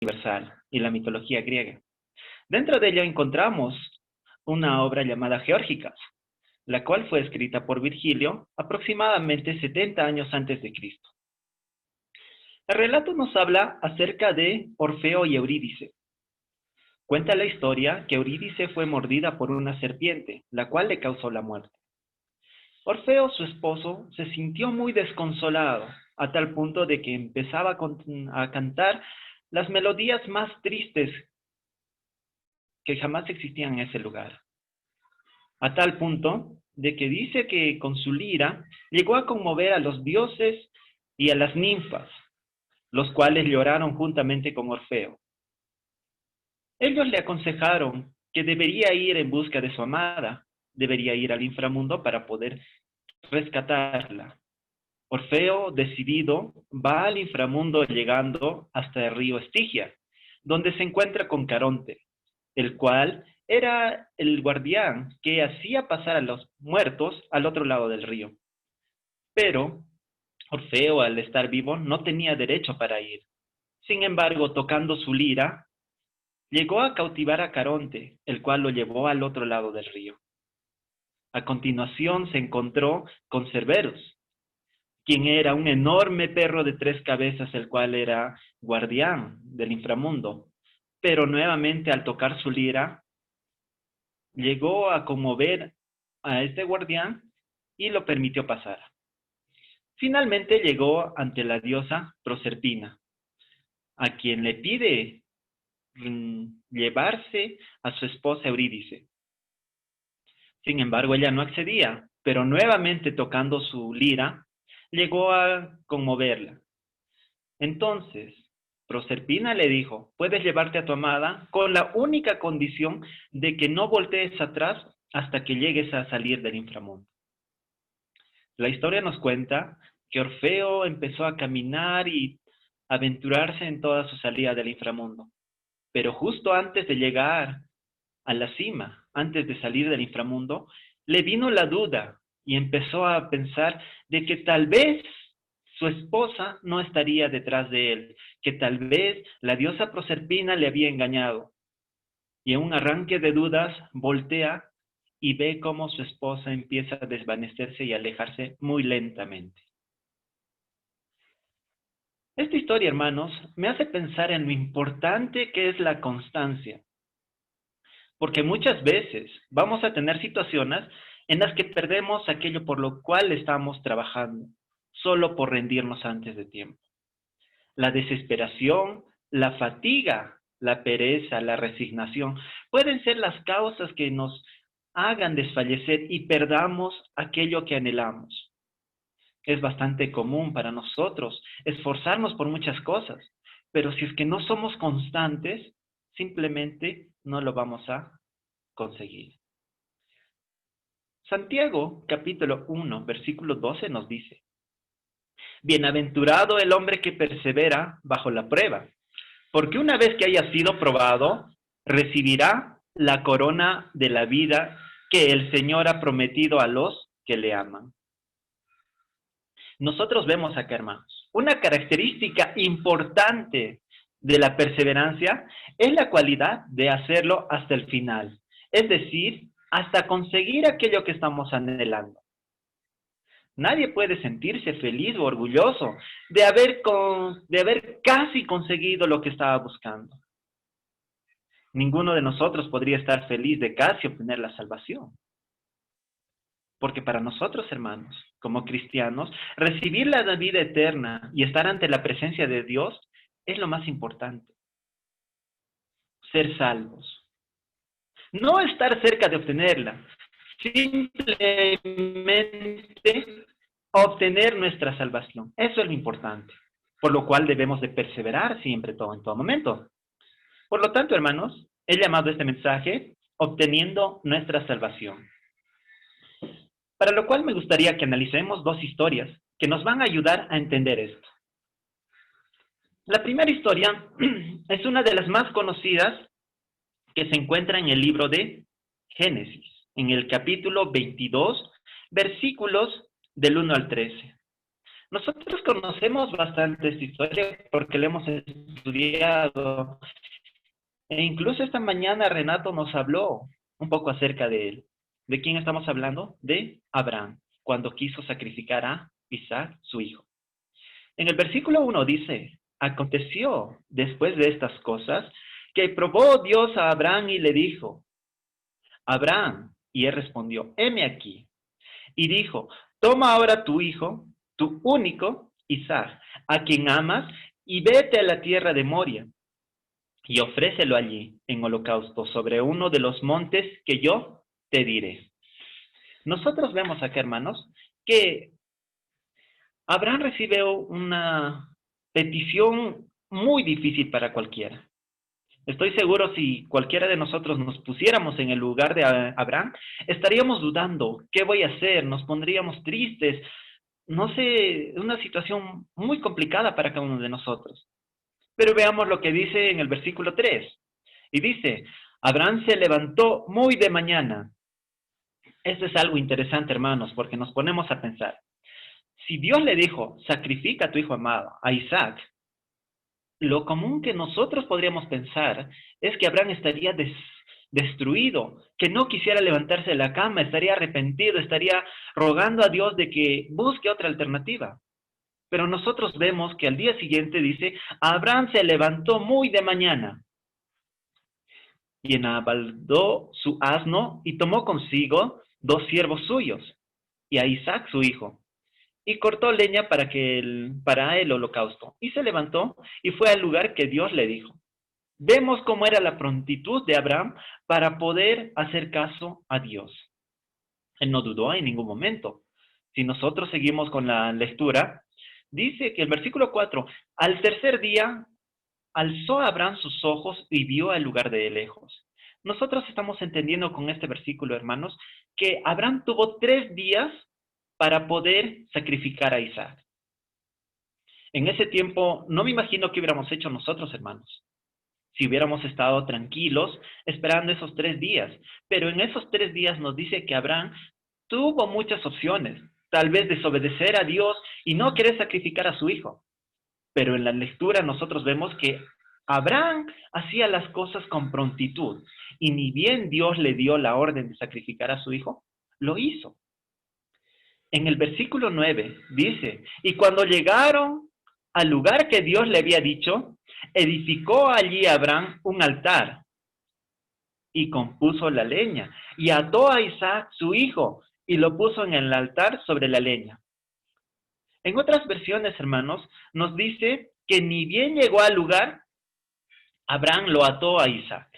universal y la mitología griega. Dentro de ello encontramos una obra llamada Geórgicas, la cual fue escrita por Virgilio aproximadamente 70 años antes de Cristo. El relato nos habla acerca de Orfeo y Eurídice. Cuenta la historia que Eurídice fue mordida por una serpiente, la cual le causó la muerte. Orfeo, su esposo, se sintió muy desconsolado, a tal punto de que empezaba a cantar las melodías más tristes que jamás existían en ese lugar. A tal punto de que dice que con su lira llegó a conmover a los dioses y a las ninfas, los cuales lloraron juntamente con Orfeo. Ellos le aconsejaron que debería ir en busca de su amada, debería ir al inframundo para poder rescatarla. Orfeo, decidido, va al inframundo llegando hasta el río Estigia, donde se encuentra con Caronte, el cual era el guardián que hacía pasar a los muertos al otro lado del río. Pero Orfeo, al estar vivo, no tenía derecho para ir. Sin embargo, tocando su lira, llegó a cautivar a Caronte, el cual lo llevó al otro lado del río. A continuación se encontró con Cerberus, quien era un enorme perro de 3 cabezas, el cual era guardián del inframundo. Pero nuevamente al tocar su lira, llegó a conmover a este guardián y lo permitió pasar. Finalmente llegó ante la diosa Proserpina, a quien le pide llevarse a su esposa Eurídice. Sin embargo, ella no accedía, pero nuevamente tocando su lira, llegó a conmoverla. Entonces, Proserpina le dijo, puedes llevarte a tu amada con la única condición de que no voltees atrás hasta que llegues a salir del inframundo. La historia nos cuenta que Orfeo empezó a caminar y aventurarse en toda su salida del inframundo. Pero justo antes de llegar a la cima, antes de salir del inframundo, le vino la duda y empezó a pensar de que tal vez su esposa no estaría detrás de él, que tal vez la diosa Proserpina le había engañado. Y en un arranque de dudas, voltea y ve cómo su esposa empieza a desvanecerse y alejarse muy lentamente. Esta historia, hermanos, me hace pensar en lo importante que es la constancia, porque muchas veces vamos a tener situaciones en las que perdemos aquello por lo cual estamos trabajando, solo por rendirnos antes de tiempo. La desesperación, la fatiga, la pereza, la resignación, pueden ser las causas que nos hagan desfallecer y perdamos aquello que anhelamos. Es bastante común para nosotros esforzarnos por muchas cosas, pero si es que no somos constantes, simplemente no lo vamos a conseguir. Santiago, capítulo 1, versículo 12 nos dice, bienaventurado el hombre que persevera bajo la prueba, porque una vez que haya sido probado, recibirá la corona de la vida que el Señor ha prometido a los que le aman. Nosotros vemos acá, hermanos, una característica importante de la perseverancia es la cualidad de hacerlo hasta el final, es decir, hasta conseguir aquello que estamos anhelando. Nadie puede sentirse feliz o orgulloso de haber casi conseguido lo que estaba buscando. Ninguno de nosotros podría estar feliz de casi obtener la salvación. Porque para nosotros, hermanos, como cristianos, recibir la vida eterna y estar ante la presencia de Dios es lo más importante. Ser salvos. No estar cerca de obtenerla, simplemente obtener nuestra salvación. Eso es lo importante, por lo cual debemos de perseverar siempre, en todo momento. Por lo tanto, hermanos, he llamado este mensaje obteniendo nuestra salvación. Para lo cual me gustaría que analicemos dos historias que nos van a ayudar a entender esto. La primera historia es una de las más conocidas que se encuentra en el libro de Génesis, en el capítulo 22, versículos del 1 al 13. Nosotros conocemos bastante esta historia porque la hemos estudiado. E incluso esta mañana Renato nos habló un poco acerca de él. ¿De quién estamos hablando? De Abraham, cuando quiso sacrificar a Isaac, su hijo. En el versículo 1 dice, aconteció después de estas cosas que probó Dios a Abraham y le dijo, Abraham, y él respondió, heme aquí. Y dijo, toma ahora tu hijo, tu único, Isaac, a quien amas, y vete a la tierra de Moria, y ofrécelo allí en holocausto sobre uno de los montes que yo te diré. Nosotros vemos acá, hermanos, que Abraham recibe una petición muy difícil para cualquiera. Estoy seguro si cualquiera de nosotros nos pusiéramos en el lugar de Abraham, estaríamos dudando, ¿qué voy a hacer? Nos pondríamos tristes, no sé, una situación muy complicada para cada uno de nosotros. Pero veamos lo que dice en el versículo 3. Y dice, Abraham se levantó muy de mañana. Esto es algo interesante, hermanos, porque nos ponemos a pensar. Si Dios le dijo, sacrifica a tu hijo amado, a Isaac, lo común que nosotros podríamos pensar es que Abraham estaría destruido, que no quisiera levantarse de la cama, estaría arrepentido, estaría rogando a Dios de que busque otra alternativa. Pero nosotros vemos que al día siguiente dice, Abraham se levantó muy de mañana y enabaldó su asno y tomó consigo 2 siervos suyos y a Isaac su hijo y cortó leña para el holocausto y se levantó y fue al lugar que Dios le dijo. Vemos cómo era la prontitud de Abraham para poder hacer caso a Dios. Él no dudó en ningún momento. Si nosotros seguimos con la lectura, dice que el versículo 4, al tercer día alzó Abraham sus ojos y vio el lugar de lejos. Nosotros estamos entendiendo con este versículo, hermanos, que Abraham tuvo 3 días para poder sacrificar a Isaac. En ese tiempo, no me imagino qué hubiéramos hecho nosotros, hermanos, si hubiéramos estado tranquilos esperando esos 3 días. Pero en esos 3 días nos dice que Abraham tuvo muchas opciones, tal vez desobedecer a Dios y no querer sacrificar a su hijo. Pero en la lectura nosotros vemos que Abraham hacía las cosas con prontitud y ni bien Dios le dio la orden de sacrificar a su hijo, lo hizo. En el versículo 9 dice, y cuando llegaron al lugar que Dios le había dicho, edificó allí Abraham un altar y compuso la leña y ató a Isaac su hijo y lo puso en el altar sobre la leña. En otras versiones, hermanos, nos dice que ni bien llegó al lugar, Abraham lo ató a Isaac.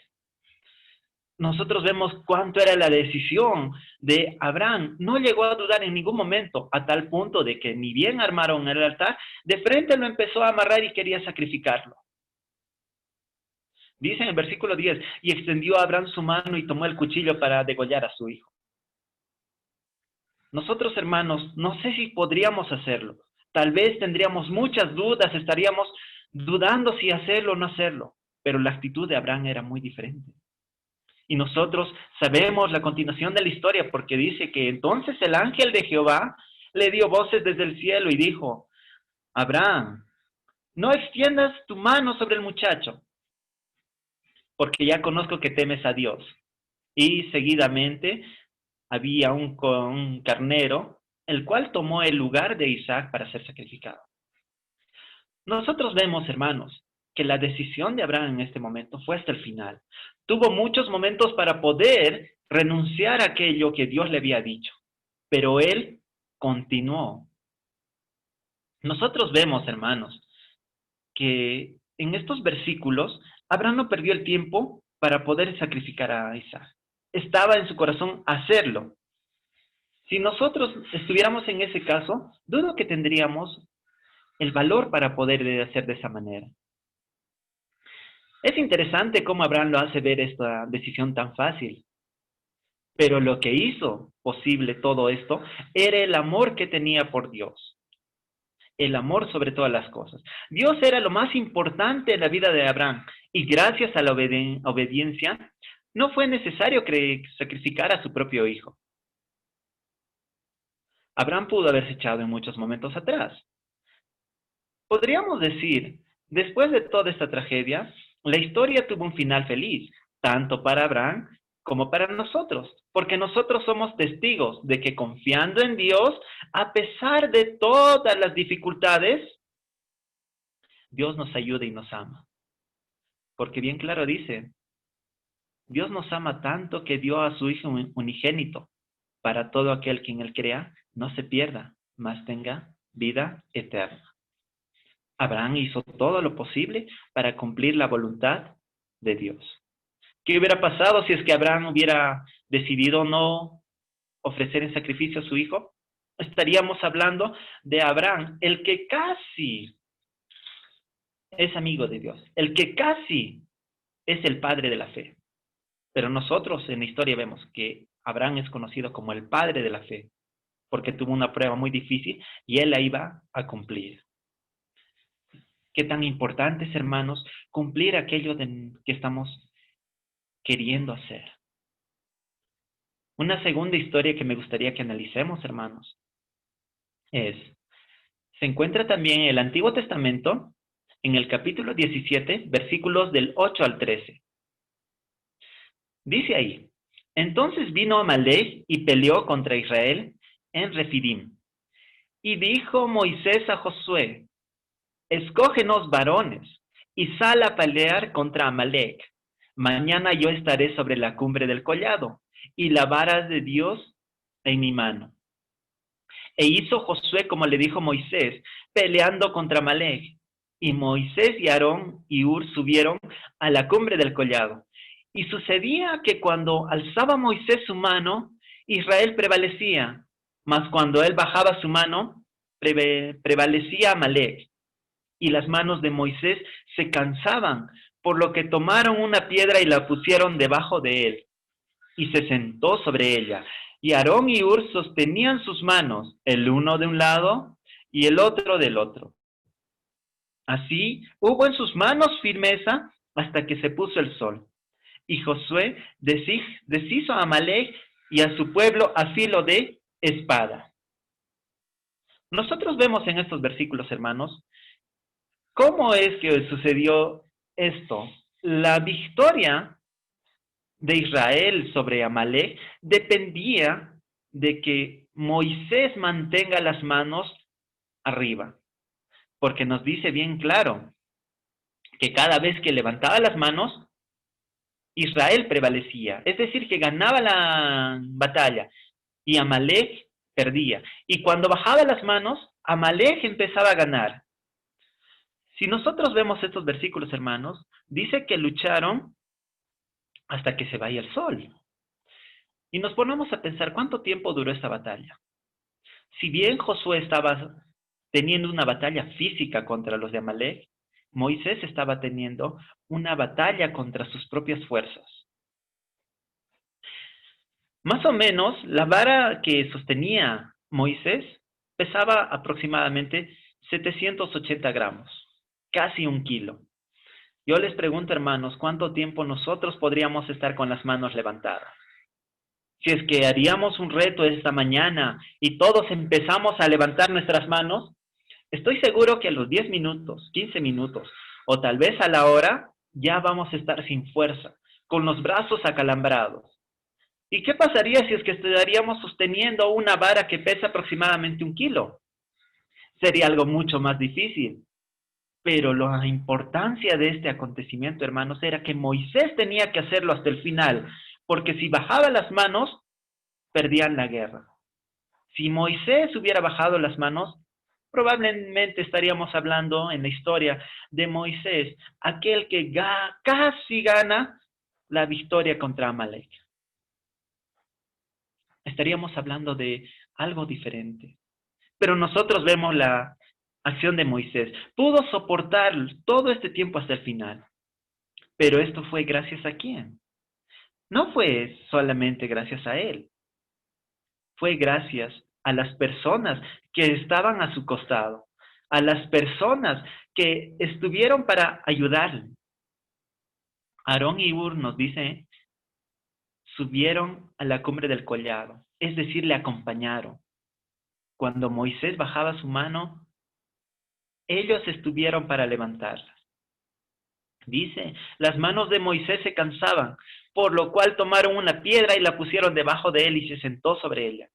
Nosotros vemos cuánto era la decisión de Abraham. No llegó a dudar en ningún momento, a tal punto de que ni bien armaron el altar, de frente lo empezó a amarrar y quería sacrificarlo. Dice en el versículo 10, y extendió a Abraham su mano y tomó el cuchillo para degollar a su hijo. Nosotros, hermanos, no sé si podríamos hacerlo. Tal vez tendríamos muchas dudas, estaríamos dudando si hacerlo o no hacerlo. Pero la actitud de Abraham era muy diferente. Y nosotros sabemos la continuación de la historia porque dice que entonces el ángel de Jehová le dio voces desde el cielo y dijo, Abraham, no extiendas tu mano sobre el muchacho, porque ya conozco que temes a Dios. Y seguidamente había un carnero, el cual tomó el lugar de Isaac para ser sacrificado. Nosotros vemos, hermanos, que la decisión de Abraham en este momento fue hasta el final. Tuvo muchos momentos para poder renunciar a aquello que Dios le había dicho, pero él continuó. Nosotros vemos, hermanos, que en estos versículos Abraham no perdió el tiempo para poder sacrificar a Isaac. Estaba en su corazón hacerlo. Si nosotros estuviéramos en ese caso, dudo que tendríamos el valor para poder hacer de esa manera. Es interesante cómo Abraham lo hace ver esta decisión tan fácil. Pero lo que hizo posible todo esto era el amor que tenía por Dios. El amor sobre todas las cosas. Dios era lo más importante en la vida de Abraham. Y gracias a la obediencia, no fue necesario sacrificar a su propio hijo. Abraham pudo haberse echado en muchos momentos atrás. Podríamos decir, después de toda esta tragedia, la historia tuvo un final feliz, tanto para Abraham como para nosotros, porque nosotros somos testigos de que confiando en Dios, a pesar de todas las dificultades, Dios nos ayuda y nos ama. Porque bien claro dice, Dios nos ama tanto que dio a su Hijo unigénito, para todo aquel que en él crea, no se pierda, mas tenga vida eterna. Abraham hizo todo lo posible para cumplir la voluntad de Dios. ¿Qué hubiera pasado si es que Abraham hubiera decidido no ofrecer en sacrificio a su hijo? Estaríamos hablando de Abraham, el que casi es amigo de Dios, el que casi es el padre de la fe. Pero nosotros en la historia vemos que Abraham es conocido como el padre de la fe, porque tuvo una prueba muy difícil y él la iba a cumplir. Qué tan importante es, hermanos, cumplir aquello que estamos queriendo hacer. Una segunda historia que me gustaría que analicemos, hermanos, se encuentra también en el Antiguo Testamento, en el capítulo 17, versículos del 8 al 13. Dice ahí, entonces vino Amalek y peleó contra Israel en Refidim. Y dijo Moisés a Josué, escógenos varones y sal a pelear contra Amalek. Mañana yo estaré sobre la cumbre del collado y la vara de Dios en mi mano. E hizo Josué como le dijo Moisés, peleando contra Amalek. Y Moisés y Aarón y Hur subieron a la cumbre del collado. Y sucedía que cuando alzaba Moisés su mano, Israel prevalecía, mas cuando él bajaba su mano, prevalecía Amalek. Y las manos de Moisés se cansaban, por lo que tomaron una piedra y la pusieron debajo de él, y se sentó sobre ella. Y Aarón y Hur sostenían sus manos, el uno de un lado y el otro del otro. Así hubo en sus manos firmeza hasta que se puso el sol. Y Josué deshizo a Amalek y a su pueblo a filo de espada. Nosotros vemos en estos versículos, hermanos, cómo es que sucedió esto. La victoria de Israel sobre Amalek dependía de que Moisés mantenga las manos arriba, porque nos dice bien claro que cada vez que levantaba las manos, Israel prevalecía, es decir, que ganaba la batalla y Amalek perdía. Y cuando bajaba las manos, Amalek empezaba a ganar. Si nosotros vemos estos versículos, hermanos, dice que lucharon hasta que se vaya el sol. Y nos ponemos a pensar cuánto tiempo duró esta batalla. Si bien Josué estaba teniendo una batalla física contra los de Amalek, Moisés estaba teniendo una batalla contra sus propias fuerzas. Más o menos, la vara que sostenía Moisés pesaba aproximadamente 780 gramos, casi 1 kilo. Yo les pregunto, hermanos, ¿cuánto tiempo nosotros podríamos estar con las manos levantadas? Si es que haríamos un reto esta mañana y todos empezamos a levantar nuestras manos, estoy seguro que a los 10 minutos, 15 minutos o tal vez a la hora, ya vamos a estar sin fuerza, con los brazos acalambrados. ¿Y qué pasaría si es que estaríamos sosteniendo una vara que pesa aproximadamente 1 kilo? Sería algo mucho más difícil. Pero la importancia de este acontecimiento, hermanos, era que Moisés tenía que hacerlo hasta el final, porque si bajaba las manos, perdían la guerra. Si Moisés hubiera bajado las manos, probablemente estaríamos hablando en la historia de Moisés, aquel que casi gana la victoria contra Amalek. Estaríamos hablando de algo diferente. Pero nosotros vemos la acción de Moisés. Pudo soportar todo este tiempo hasta el final. Pero esto fue gracias a quién? No fue solamente gracias a él. Fue gracias a las personas que estaban a su costado, a las personas que estuvieron para ayudarle. Aarón y Hur nos dice, subieron a la cumbre del collado, es decir, le acompañaron. Cuando Moisés bajaba su mano, ellos estuvieron para levantarlas. Dice, las manos de Moisés se cansaban, por lo cual tomaron una piedra y la pusieron debajo de él y se sentó sobre ella.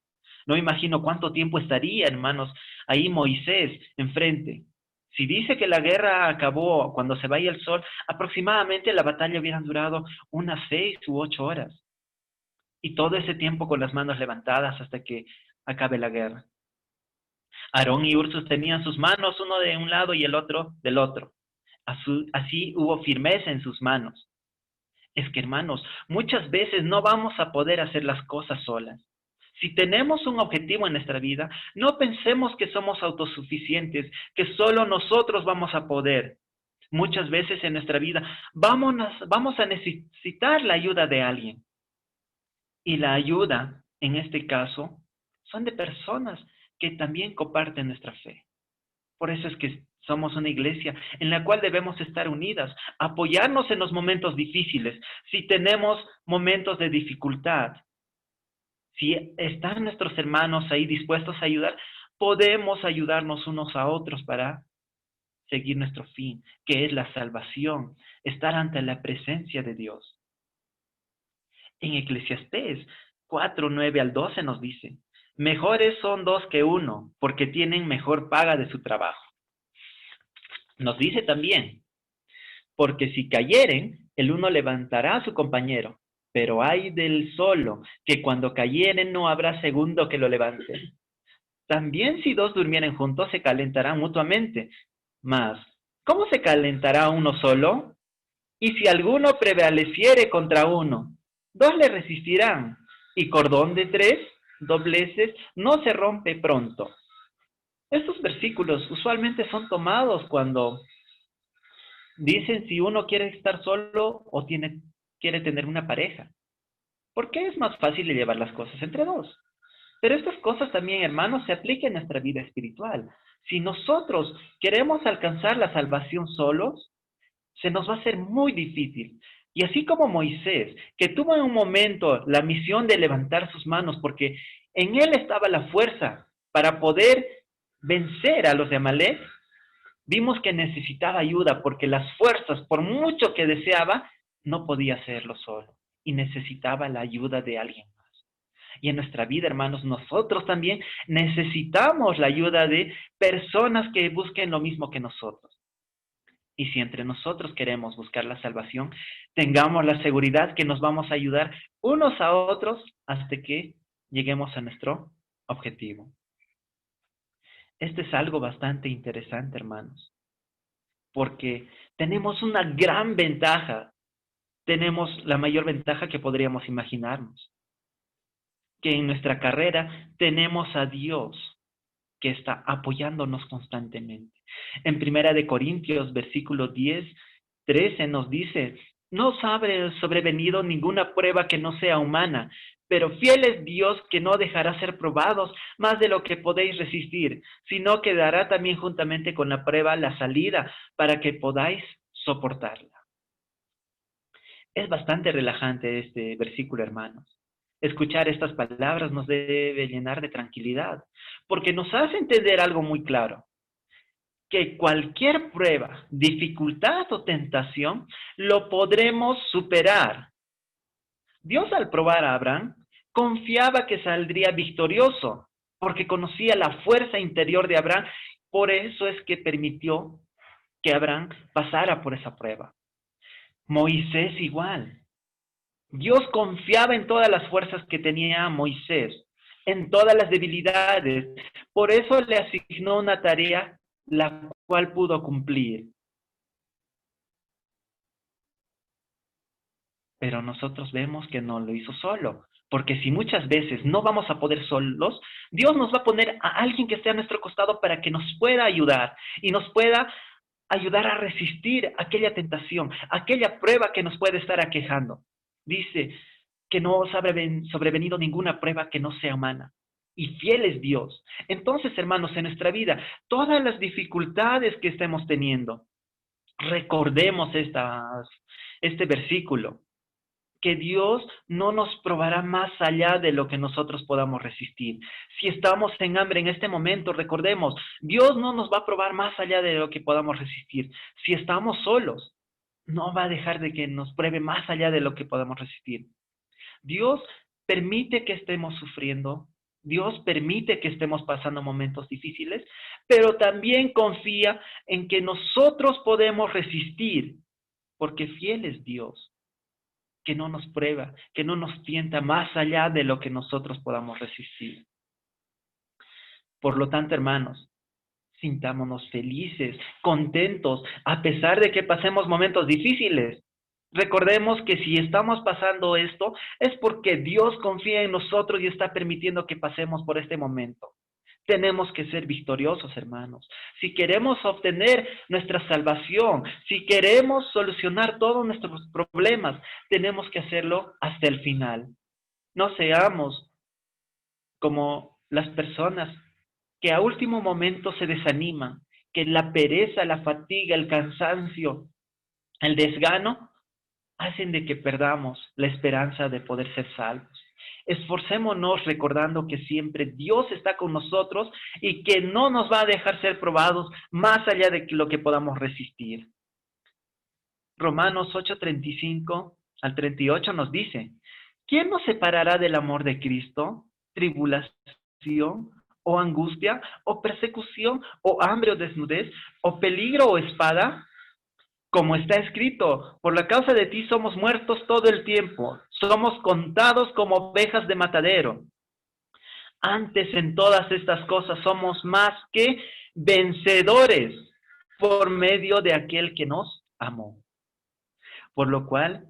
No imagino cuánto tiempo estaría, hermanos, ahí Moisés enfrente. Si dice que la guerra acabó cuando se vaya el sol, aproximadamente la batalla hubiera durado unas 6 u 8 horas. Y todo ese tiempo con las manos levantadas hasta que acabe la guerra. Aarón y Hur sostenían sus manos, uno de un lado y el otro del otro. Así hubo firmeza en sus manos. Es que, hermanos, muchas veces no vamos a poder hacer las cosas solas. Si tenemos un objetivo en nuestra vida, no pensemos que somos autosuficientes, que solo nosotros vamos a poder. Muchas veces en nuestra vida vamos a necesitar la ayuda de alguien. Y la ayuda, en este caso, son de personas que también comparten nuestra fe. Por eso es que somos una iglesia en la cual debemos estar unidas, apoyarnos en los momentos difíciles. Si tenemos momentos de dificultad, si están nuestros hermanos ahí dispuestos a ayudar, podemos ayudarnos unos a otros para seguir nuestro fin, que es la salvación, estar ante la presencia de Dios. En Eclesiastés 4:9 al 12 nos dice, mejores son dos que uno, porque tienen mejor paga de su trabajo. Nos dice también, porque si cayeren, el uno levantará a su compañero, pero hay del solo, que cuando cayeren no habrá segundo que lo levante. También si dos durmieren juntos, se calentarán mutuamente. Mas, ¿cómo se calentará uno solo? Y si alguno prevaleciere contra uno, dos le resistirán, y cordón de 3 dobleces no se rompe pronto. Estos versículos usualmente son tomados cuando dicen si uno quiere estar solo o quiere tener una pareja. Porque es más fácil de llevar las cosas entre dos. Pero estas cosas también, hermanos, se aplican en nuestra vida espiritual. Si nosotros queremos alcanzar la salvación solos, se nos va a hacer muy difícil. Y así como Moisés, que tuvo en un momento la misión de levantar sus manos, porque en él estaba la fuerza para poder vencer a los de Amalek, vimos que necesitaba ayuda porque las fuerzas, por mucho que deseaba, no podía hacerlo solo y necesitaba la ayuda de alguien más. Y en nuestra vida, hermanos, nosotros también necesitamos la ayuda de personas que busquen lo mismo que nosotros. Y si entre nosotros queremos buscar la salvación, tengamos la seguridad que nos vamos a ayudar unos a otros hasta que lleguemos a nuestro objetivo. Este es algo bastante interesante, hermanos, porque tenemos una gran ventaja, tenemos la mayor ventaja que podríamos imaginarnos, que en nuestra carrera tenemos a Dios que está apoyándonos constantemente. En Primera de Corintios, versículo 10-13 nos dice, no os ha sobrevenido ninguna prueba que no sea humana, pero fiel es Dios que no dejará ser probados más de lo que podéis resistir, sino que dará también juntamente con la prueba la salida para que podáis soportarla. Es bastante relajante este versículo, hermanos. Escuchar estas palabras nos debe llenar de tranquilidad, porque nos hace entender algo muy claro, que cualquier prueba, dificultad o tentación, lo podremos superar. Dios al probar a Abraham, confiaba que saldría victorioso, porque conocía la fuerza interior de Abraham, por eso es que permitió que Abraham pasara por esa prueba. Moisés igual. Dios confiaba en todas las fuerzas que tenía Moisés, en todas las debilidades. Por eso le asignó una tarea la cual pudo cumplir. Pero nosotros vemos que no lo hizo solo, porque si muchas veces no vamos a poder solos, Dios nos va a poner a alguien que esté a nuestro costado para que nos pueda ayudar y nos pueda ayudar a resistir aquella tentación, aquella prueba que nos puede estar aquejando. Dice que no os ha sobrevenido ninguna prueba que no sea humana. Y fiel es Dios. Entonces, hermanos, en nuestra vida, todas las dificultades que estemos teniendo, recordemos este versículo. que Dios no nos probará más allá de lo que nosotros podamos resistir. Si estamos en hambre en este momento, recordemos, Dios no nos va a probar más allá de lo que podamos resistir. Si estamos solos, no va a dejar de que nos pruebe más allá de lo que podamos resistir. Dios permite que estemos sufriendo, Dios permite que estemos pasando momentos difíciles, pero también confía en que nosotros podemos resistir, porque fiel es Dios, que no nos prueba, que no nos tienta más allá de lo que nosotros podamos resistir. Por lo tanto, hermanos, sintámonos felices, contentos, a pesar de que pasemos momentos difíciles. Recordemos que si estamos pasando esto, es porque Dios confía en nosotros y está permitiendo que pasemos por este momento. Tenemos que ser victoriosos, hermanos. Si queremos obtener nuestra salvación, si queremos solucionar todos nuestros problemas, tenemos que hacerlo hasta el final. No seamos como las personas que a último momento se desaniman, que la pereza, la fatiga, el cansancio, el desgano, hacen de que perdamos la esperanza de poder ser salvos. Esforcémonos recordando que siempre Dios está con nosotros y que no nos va a dejar ser probados más allá de lo que podamos resistir. Romanos 8:35 al 38 nos dice, ¿quién nos separará del amor de Cristo? ¿Tribulación o angustia o persecución o hambre o desnudez o peligro o espada? Como está escrito, por la causa de ti somos muertos todo el tiempo, somos contados como ovejas de matadero. Antes en todas estas cosas somos más que vencedores por medio de aquel que nos amó. Por lo cual,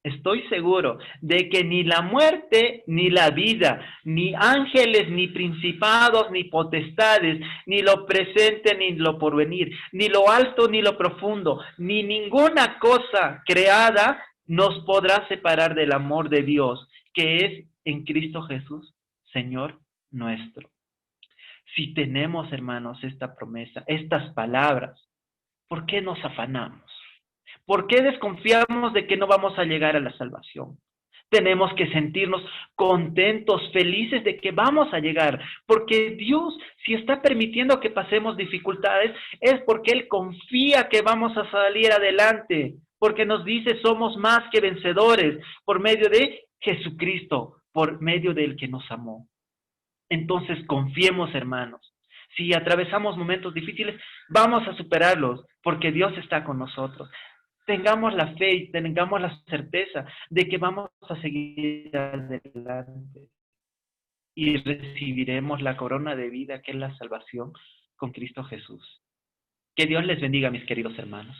estoy seguro de que ni la muerte, ni la vida, ni ángeles, ni principados, ni potestades, ni lo presente, ni lo porvenir, ni lo alto, ni lo profundo, ni ninguna cosa creada nos podrá separar del amor de Dios, que es en Cristo Jesús, Señor nuestro. Si tenemos, hermanos, esta promesa, estas palabras, ¿por qué nos afanamos? ¿Por qué desconfiamos de que no vamos a llegar a la salvación? Tenemos que sentirnos contentos, felices de que vamos a llegar, porque Dios, si está permitiendo que pasemos dificultades, es porque Él confía que vamos a salir adelante, porque nos dice somos más que vencedores por medio de Jesucristo, por medio del que nos amó. Entonces confiemos, hermanos. Si atravesamos momentos difíciles, vamos a superarlos, porque Dios está con nosotros. Tengamos la fe y tengamos la certeza de que vamos a seguir adelante y recibiremos la corona de vida que es la salvación con Cristo Jesús. Que Dios les bendiga, mis queridos hermanos.